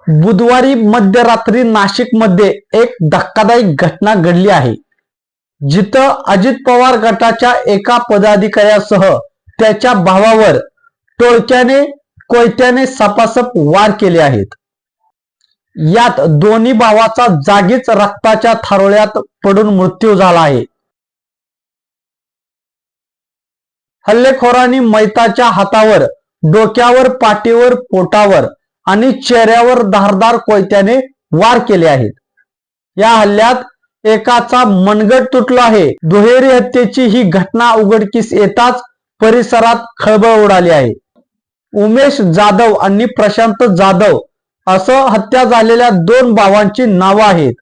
बुधवारी मध्यरात्री नाशिकमध्ये एक धक्कादायक घटना घडली आहे, जिथं अजित पवार गटाच्या एका पदाधिकाऱ्यासह त्याच्या भावावर टोळक्याने कोयत्याने सपासप वार केले आहेत। यात दोन्ही भावाचा जागीच रक्ताच्या थारोळ्यात पडून मृत्यू झाला आहे। हल्लेखोरांनी मैताच्या हातावर, डोक्यावर, पाठीवर, पोटावर आणि चेहऱ्यावर धारदार कोयत्याने वार केले आहेत। या हल्ल्यात एकाचा मनगट तुटला आहे। दुहेरी हत्येची ही घटना उघडकीस येताच परिसरात खळबळ उडाली आहे। उमेश जाधव आणि प्रशांत जाधव असं हत्या झालेल्या दोन भावांची नावं आहेत।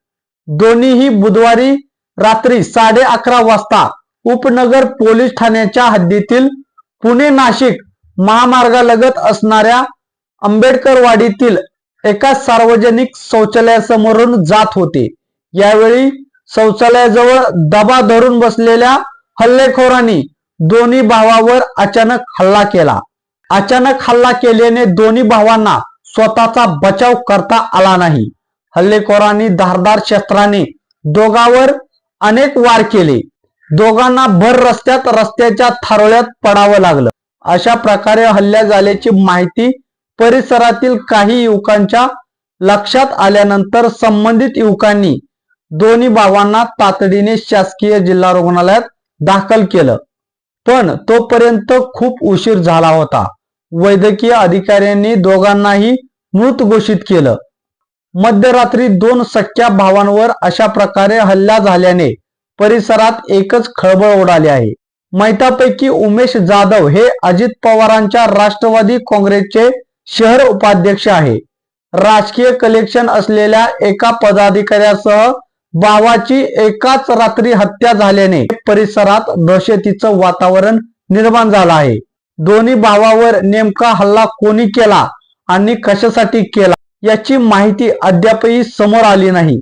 दोन्हीही बुधवारी रात्री 11:30 वाजता उपनगर पोलीस ठाण्याच्या हद्दीतील पुणे नाशिक महामार्गालगत असणाऱ्या आंबेडकरवाडीतील एका सार्वजनिक शौचालयासमोरून जात होते। यावेळी शौचालयाजवळ दबा धरून बसलेल्या हल्लेखोरांनी दोन्ही भावावर अचानक हल्ला केला। अचानक हल्ला केल्याने दोन्ही भावांना स्वतःचा बचाव करता आला नाही। हल्लेखोरांनी धारदार शस्त्राने दोघांवर अनेक वार केले। दोघांना भर रस्त्याच्या थारोळ्यात पडावं लागलं। अशा प्रकारे हल्ला झाल्याची माहिती परिसरातील काही युवकांच्या लक्षात आल्यानंतर संबंधित युवकांनी दोन्ही भावांना तातडीने शासकीय जिल्हा रुग्णालयात दाखल केलं, पण तोपर्यंत खूप उशीर झाला होता। वैद्यकीय अधिकाऱ्यांनी दोघांनाही मृत घोषित केलं। मध्यरात्री दोन सख्ख्या भावांवर अशा प्रकारे हल्ला झाल्याने परिसरात एकच खळबळ उडाली आहे। मैतापैकी उमेश जाधव हे अजित पवारांच्या राष्ट्रवादी काँग्रेसचे शहर उपाध्यक्ष आहे। राजकीय कनेक्शन असलेल्या एका पदाधिकाऱ्यासह भावाची एकाच रात्री हत्या झाल्याने परिसरात दहशतीचं वातावरण निर्माण झालं आहे। दोन्ही भावावर नेमका हल्ला कोणी केला आणि कशासाठी केला याची माहिती अद्यापही समोर आली नाही।